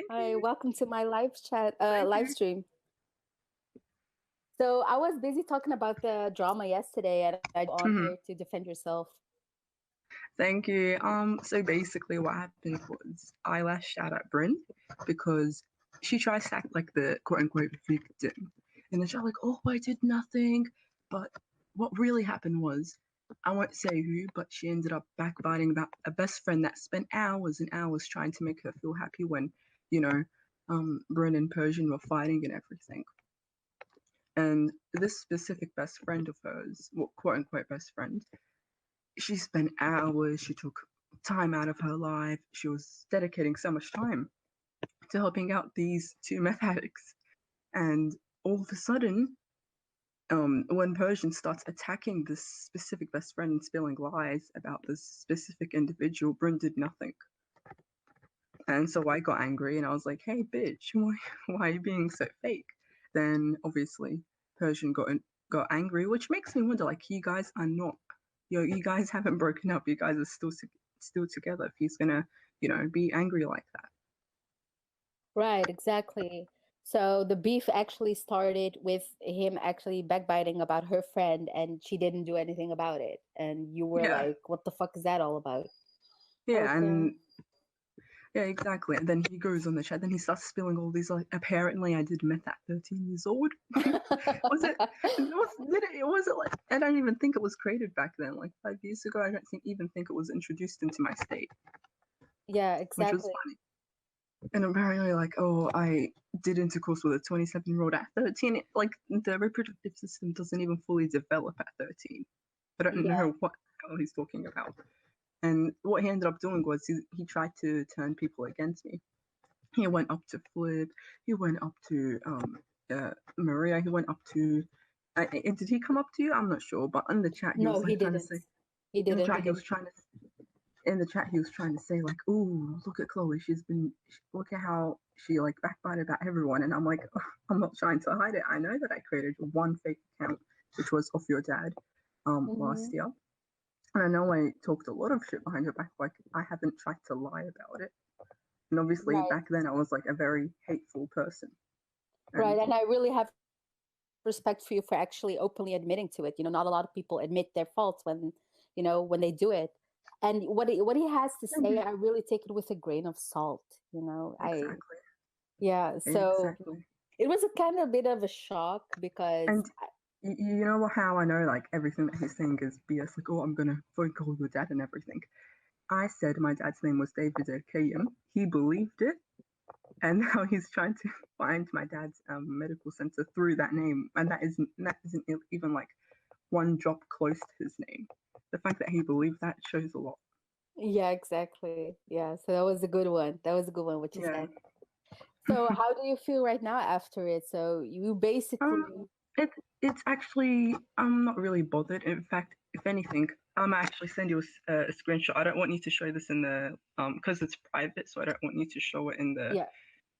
Hi, welcome to my Thank live you. stream. So I was busy talking about the drama yesterday, and I on Mhm. here to defend yourself. Thank you. So basically what happened was I lashed out at Bryn because she tries to act like the quote unquote victim. And then she's like, oh, I did nothing. But what really happened was, I won't say who, but she ended up backbiting about a best friend that spent hours and hours trying to make her feel happy when, you know, Bryn and Persian were fighting and everything. And this specific best friend of hers, well, quote unquote best friend, she spent hours, she took time out of her life, she was dedicating so much time to helping out these two meth addicts. And all of a sudden, when Persian starts attacking this specific best friend and spilling lies about this specific individual, Bryn did nothing. And so I got angry and I was like, hey, bitch, why are you being so fake? Then obviously Persian got angry, which makes me wonder, like, you guys are not, you guys haven't broken up. You guys are still together. If he's gonna, be angry like that. Right, exactly. So the beef actually started with him actually backbiting about her friend, and she didn't do anything about it. And you were Yeah, like, "What the fuck is that all about?" yeah, Okay. and yeah, exactly. And then he goes on the chat. Then he starts spilling all these, like, apparently I did meth at 13 years old. Was it? Was it like? I don't even think it was created back then. Like 5 years ago, I don't even think it was introduced into my state, Yeah, which was exactly. funny. And apparently, like, oh, I did intercourse with a 27-year-old at 13. Like, the reproductive system doesn't even fully develop at 13. I don't Yeah. know what the hell he's talking about. And what he ended up doing was he tried to turn people against me. He went up to Flip. He went up to Maria. He went up to. Did he come up to you? I'm not sure. But in the chat, he No, was he like trying to didn't. say. He In the didn't. He chat, he was didn't. trying to. In the chat, he was trying to say like, "Ooh, look at Chloe. Look at how she like backbited about everyone." And I'm like, oh, I'm not trying to hide it. I know that I created one fake account, which was of your dad, last Hmm. year. And I know I talked a lot of shit behind her back. Like, I haven't tried to lie about it. And obviously Right. back then I was like a very hateful person. Right. And And I really have respect for you for actually openly admitting to it. Not a lot of people admit their faults when they do it. And what he has to say, I really take it with a grain of salt. I exactly, Yeah. So exactly. it was a kind of bit of a shock because And you know how I know like everything that he's saying is BS. Like, oh, I'm gonna phone call your dad and everything. I said my dad's name was David Akayim. He believed it, and now he's trying to find my dad's medical center through that name, and that isn't even like one drop close to his name. The fact that he believed that shows a lot. yeah, exactly. Yeah. So that was a good one. That was a good one, what you Yeah. said. So how do you feel right now after it? So you basically. Um, it it's actually I'm not really bothered. In fact, if anything, I'm actually send you a screenshot. I don't want you to show this in the because it's private, so I don't want you to show it in the Yeah.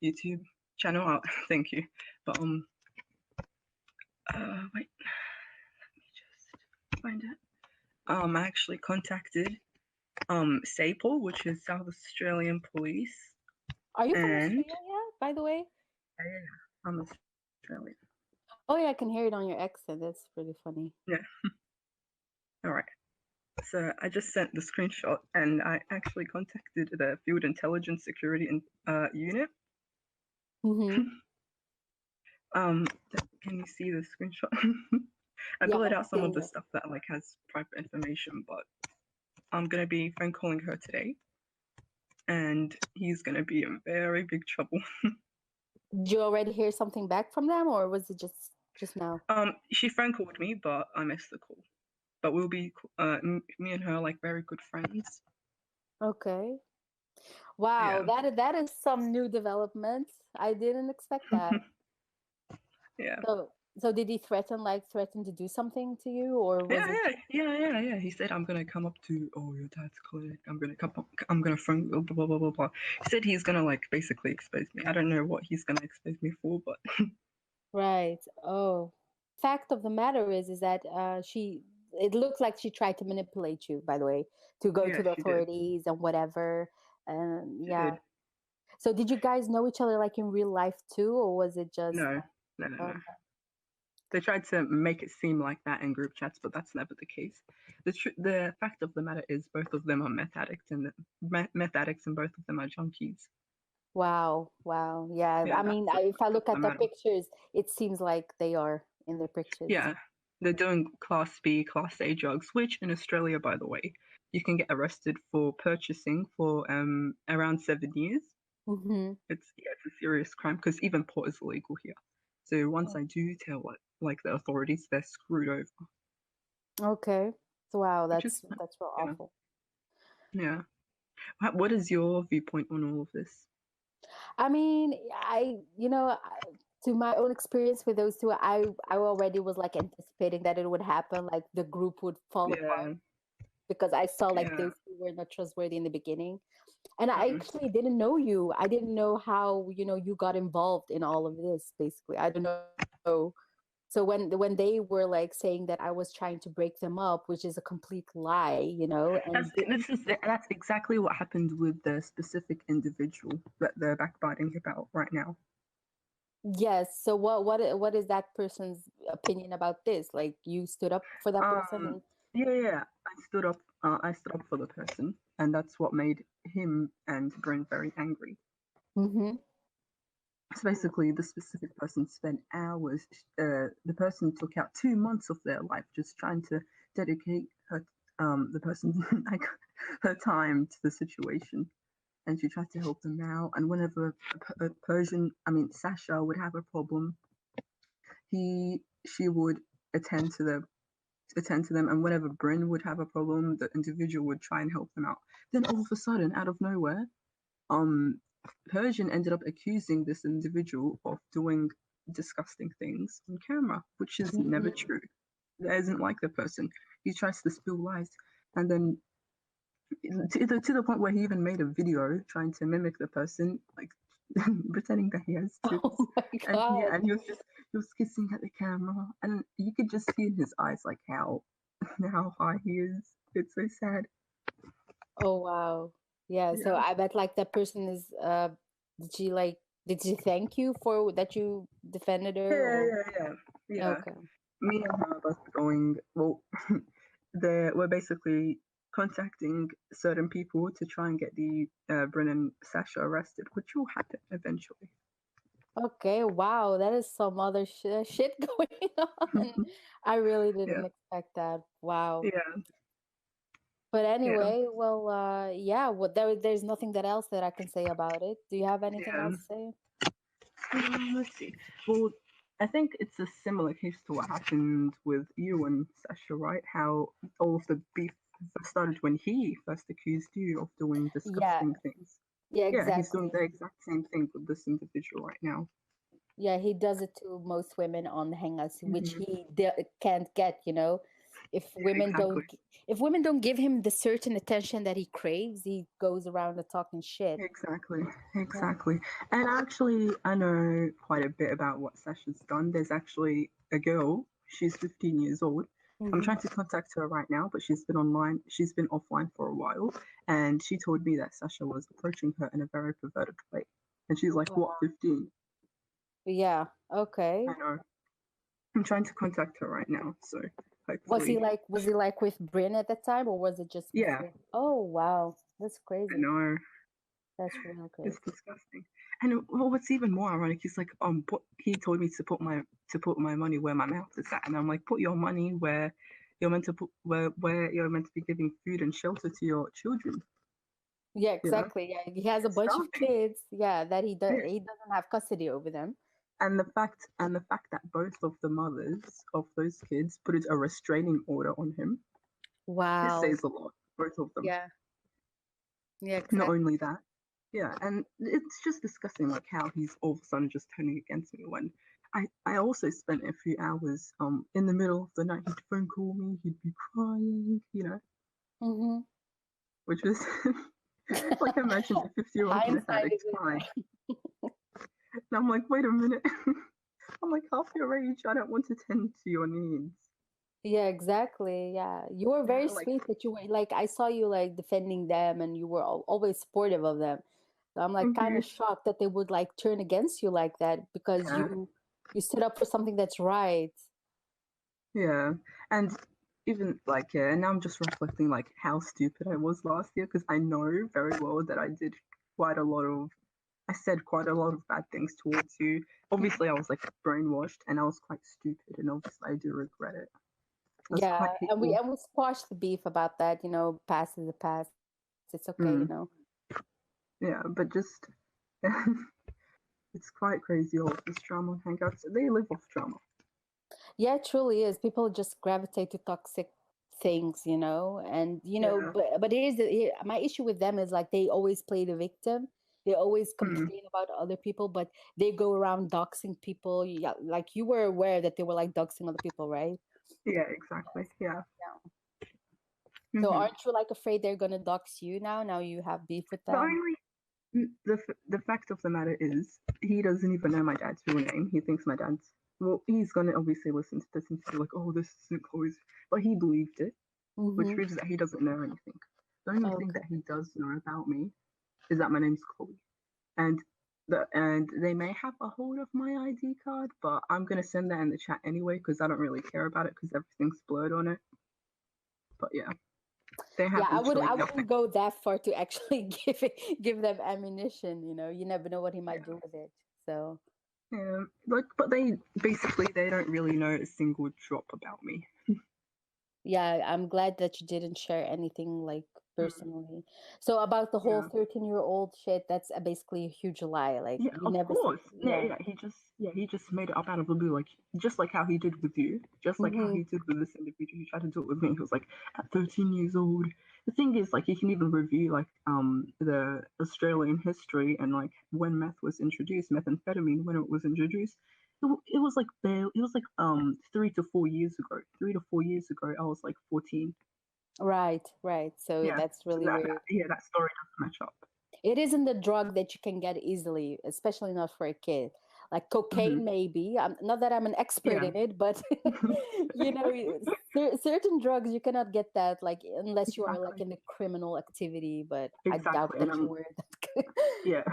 YouTube channel. Thank you. But wait, let me just find it. I actually contacted SAPOL, which is South Australian Police, Are you from and Australia, by the way? yeah, I'm Australian. Oh yeah, I can hear it on your accent. That's pretty funny. Yeah, all right. So I just sent the screenshot, and I actually contacted the Field Intelligence Security Unit. Mm-hmm. Um, can you see the screenshot? I Yeah, blurred I'm out some of seeing the it. stuff that like has private information, but I'm gonna be phone calling her today, and he's gonna be in very big trouble. Did you already hear something back from them, or was it just now? She phone called me, but I missed the call. But we'll be me and her like very good friends. Okay. Wow, Yeah, that is some new development. I didn't expect that. yeah. So did he threaten to do something to you, or Yeah, was it? yeah. He said, "I'm gonna come up to your dad's clinic. I'm gonna come up. I'm gonna phone blah blah blah blah blah." He said he's gonna like basically expose me. I don't know what he's gonna expose me for, but Right. Oh, fact of the matter is that she. It looks like she tried to manipulate you, by the way, to go to yeah, the she did. authorities and whatever. And She yeah, did. So did you guys know each other like in real life too, or was it just No, no, no, no. okay? They tried to make it seem like that in group chats, but that's never the case. The fact of the matter is, both of them are meth addicts, and both of them are junkies. Wow, wow. Yeah, Yeah, I mean, that's the if I fact of look the at their matter. pictures, it seems like they are in their pictures. Yeah, they're doing Class B, Class A drugs, which in Australia, by the way, you can get arrested for purchasing for around 7 years. Mm-hmm. It's a serious crime because even pot is illegal here. So once I do tell like the authorities, they're screwed over. Okay. So, wow, Which is that's real yeah, awful. yeah. What is your viewpoint on all of this? I mean, to my own experience with those two, I already was like anticipating that it would happen, like the group would fall apart Yeah, because I saw like yeah. those two were not trustworthy in the beginning. And I Mm. actually didn't know you. I didn't know how, you got involved in all of this, basically. I don't know. So when they were like saying that I was trying to break them up, which is a complete lie, and That's exactly what happened with the specific individual that they're backbiting about right now. yes. So what is that person's opinion about this? Like you stood up for that person Um, yeah. I stood up. I stood up for the person, and that's what made him and Bryn very angry. and So basically, the specific person spent hours. The person took out 2 months of their life just trying to dedicate the person like her time to the situation, and she tried to help them out. And whenever Sasha would have a problem, she would attend to them, and whenever Bryn would have a problem, the individual would try and help them out. Then all of a sudden, out of nowhere, um Persian ended up accusing this individual of doing disgusting things on camera, which is never Mhm. true. That isn't like the person. He tries to spill lies, and then to the point where he even made a video trying to mimic the person, like pretending that he has tits, Oh my and God. he was kissing at the camera, and you could just see in his eyes like how how high he is. It's so sad. Oh wow. Yeah. So Yeah, I bet like that person is did she like did she thank you for that you defended her or yeah. okay. Me and her are both going. Well, we're basically contacting certain people to try and get the Bryn and Sasha arrested, which will happen eventually. Okay, wow, that is some other shit going on. I really Yeah, didn't expect that. Wow. yeah, But yeah, anyway, well, yeah, there's nothing that else that I can say about it. Do you have anything yeah. else to say? Let's see. Well, I think it's a similar case to what happened with you and Sasha, right? How all of the beef first started when he first accused you of doing Yeah, disgusting things. yeah, Yeah, he's doing exactly. the exact same thing with this individual right now. Yeah, he does it to most women on Hangouts, which Hmm. he can't get. If Yeah, women exactly. don't give him the certain attention that he craves, he goes around talking shit. Exactly, Yeah. exactly. And actually, I know quite a bit about what Sasha's done. There's actually a girl, she's 15 years old. I'm Hmm. trying to contact her right now, but she's been offline for a while. And she told me that Sasha was approaching her in a very perverted way. And she's like, what, 15? Yeah. Okay. I know. I'm trying to contact her right now, so Was he hopefully. like was he like with Bryn at that time or was it just Yeah, before? Oh wow. That's I crazy. know. That's really It's crazy. disgusting. And what's even more ironic, he's like, he told me to put my money where my mouth is at, and I'm like, put your money where you're meant to put where you're meant to be giving food and shelter to your children. Yeah, You know, exactly. Yeah. He has a it's bunch of starving. kids. Yeah, that Yeah. he doesn't have custody over them. And the fact that both of the mothers of those kids put a restraining order on him, it Wow. says a lot. Both of them. Yeah. Yeah, Not exactly. only that, yeah, and it's just disgusting, like how he's all of a sudden just turning against me when I also spent a few hours in the middle of the night. He'd phone call me, he'd be crying, Mm-hmm. which was like imagine a 50-year-old meth Hindsight addict is crying. And I'm like, wait a minute. I'm like half your age. I don't want to tend to your needs. yeah, exactly. Yeah. You were Yeah, very like sweet that you were like I saw you like defending them and you were always supportive of them. So I'm like Thank kind you. of shocked that they would like turn against you like that because Yeah. you stood up for something that's right. Yeah. And even like, yeah, and now I'm just reflecting like how stupid I was last year because I know very well that I did quite a lot of, I said quite a lot of bad things towards you. Obviously, I was like brainwashed and I was quite stupid, and obviously, I do regret it. That's Yeah, quite and we hateful. squashed the beef about that. Past is the past. It's okay. Mm, yeah, but just it's quite crazy all of this drama on Hangouts. They live off drama. Yeah, it truly is. People just gravitate to toxic things, and Yeah. but my issue with them is like they always play the victim. They always Mm, complain about other people, but they go around doxing people. Yeah, like you were aware that they were like doxing other people, right? yeah, exactly. Yeah. Yeah. So Hmm. aren't you like afraid they're gonna dox you now? Now you have beef with The them? only the fact of the matter is he doesn't even know my dad's real name. He thinks my dad's, well, he's gonna obviously listen to this and say like, oh, this isn't Chloe's, but he believed it, which Mm-hmm. proves that he doesn't know anything. The only thing Okay. that he does know about me is that my name's Chloe, and and they may have a hold of my ID card, but I'm gonna send that in the chat anyway because I don't really care about it because everything's blurred on it. But yeah, they have Yeah, literally I nothing. wouldn't go that far to actually give them ammunition. You never know what he might Yeah. do with it. So Yeah, like, but they don't really know a single drop about me. yeah, I'm glad that you didn't share anything like Mm, personally. So about the whole yeah, 13-year-old shit, that's basically a huge lie. Like yeah, you of never said, course. Yeah, yeah. he just made it up out of the blue, like just like how he did with you, just like how Mm-hmm. he did with this individual. He tried to do it with me. He was like, at 13 years old. The thing is, like, you can even review like the Australian history and like when meth was introduced, methamphetamine when it was introduced. It was like it was like 3 to 4 years ago. 3 to 4 years ago, I was like 14. Right, right. So Yeah, that's so really weird. that story doesn't match up. It isn't a drug that you can get easily, especially not for a kid. Like Hmm. cocaine, maybe. Not that I'm an expert Yeah, in it, but certain drugs you cannot get that like unless you are like exactly, in a criminal activity. But I doubt exactly. And that you were. yeah,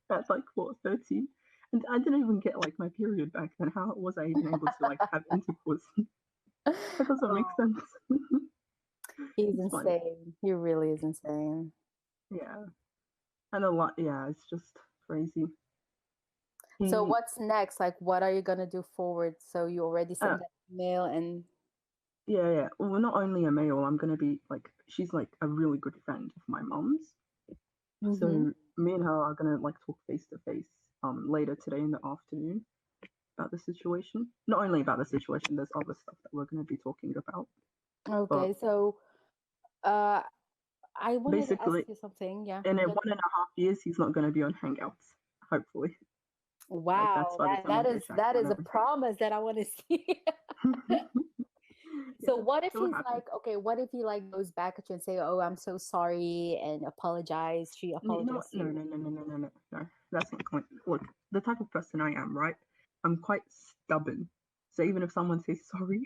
that's like what 13, and I didn't even get like my period back then. How was I even able to like have intercourse? That doesn't make Oh, sense. he's It's funny. insane. He really is insane. Yeah, and a lot. Yeah, it's just crazy. So He, what's next? Like, what are you gonna do forward? So you already uh, sent that email, and yeah, yeah. Well, not only a male, I'm gonna be like, she's like a really good friend of my mom's. mm-hmm. So me and her are gonna like talk face to face later today in the afternoon about the situation. Not only about the situation, there's other stuff that we're gonna be talking about. But Okay. So uh, I wanted to ask basically, you something. Yeah. in a Go. 1.5 years, he's not gonna be on Hangouts. Hopefully, like that's Wow, by the time I go check that on is a everything. promise that I want to see. So Yeah, what if it'll he's happen. like, okay, what if he like goes back at you and say, "Oh, I'm so sorry," and apologize. She You know what? apologized to No, you. no, no, no, no, no, no, no. That's not going. Look, the type of person I am, right? I'm quite stubborn. So even if someone says sorry,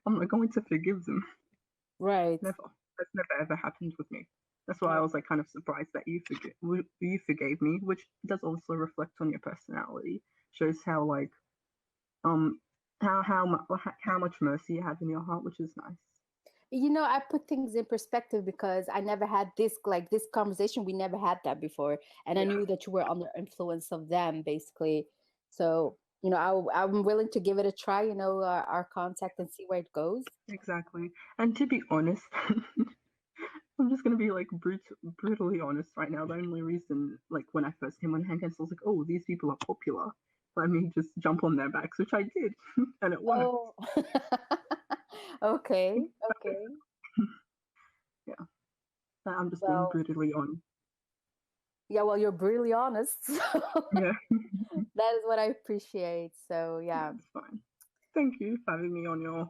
I'm not going to forgive them. Right. Never. That's never ever happened with me. That's why I Oh, was like kind of surprised that you forgave me, which does also reflect on your personality. Shows how like um how much mercy you have in your heart, which is nice. I put things in perspective because I never had this conversation. We never had that before, and I Yeah, knew that you were under influence of them, basically. So I'm willing to give it a try. Our contact and see where it goes. exactly. And to be honest, I'm just gonna be like brutally honest right now. The only reason, like when I first came on Hangouts, I was like, oh, these people are popular. Let me just jump on their backs, which I did, and it worked. Oh, okay, okay. Yeah, I'm just being Well, brutally honest. yeah, well, you're brutally honest. Yeah, That is what I appreciate. So, yeah, yeah, it's fine. Thank you for having me on your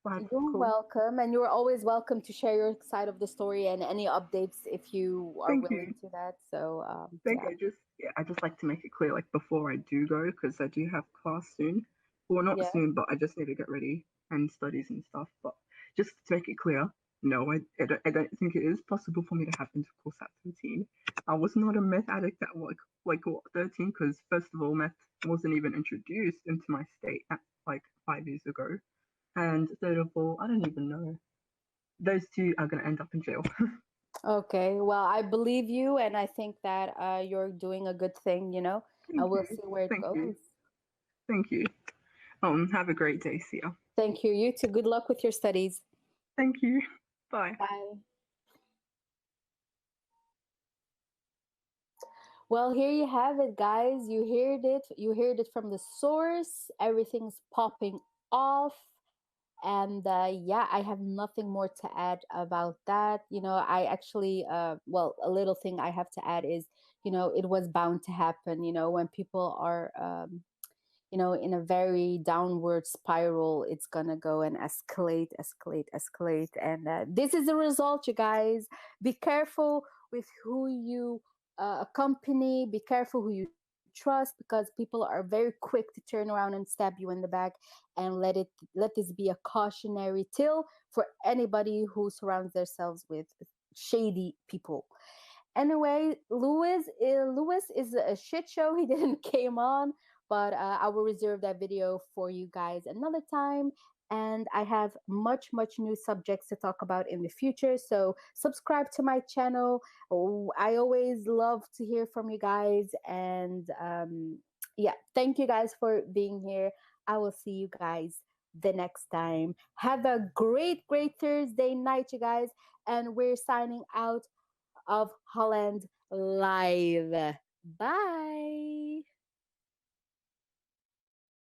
live you're call. welcome. And you're always welcome to share your side of the story and any updates if you are Thank willing you. to that. So, Thank yeah, you. I just like to make it clear, like before I do go, because I do have class soon. Well, not yeah. soon, but I just need to get ready and studies and stuff. But just to make it clear, no, I don't think it is possible for me to have intercourse at 13. I was not a meth addict at like what 13, because first of all, meth wasn't even introduced into my state at like 5 years ago, and third of all, I don't even know. Those two are gonna end up in jail. Okay, well, I believe you, and I think that you're doing a good thing, you know, Thank and we'll you, see where it thank you, goes. thank you. Have a great day, Sia. Thank you. You too. Good luck with your studies. Thank you. Bye. Bye. Well, here you have it, guys. You heard it. You heard it from the source. Everything's popping off. And yeah, I have nothing more to add about that. You know, I actually, well, a little thing I have to add is, you know, it was bound to happen. You know, when people are, you know, in a very downward spiral, it's gonna go and escalate, escalate, escalate. And this is the result, you guys. Be careful with who you accompany. Be careful who you trust, because people are very quick to turn around and stab you in the back. And let this be a cautionary tale for anybody who surrounds themselves with shady people. Anyway, Lewis is a shit show. He didn't came on, but I will reserve that video for you guys another time. And I have much new subjects to talk about in the future. So subscribe to my channel. Oh, I always love to hear from you guys. And yeah, thank you guys for being here. I will see you guys the next time. Have a great Thursday night, you guys. And we're signing out of Holland Live. Bye.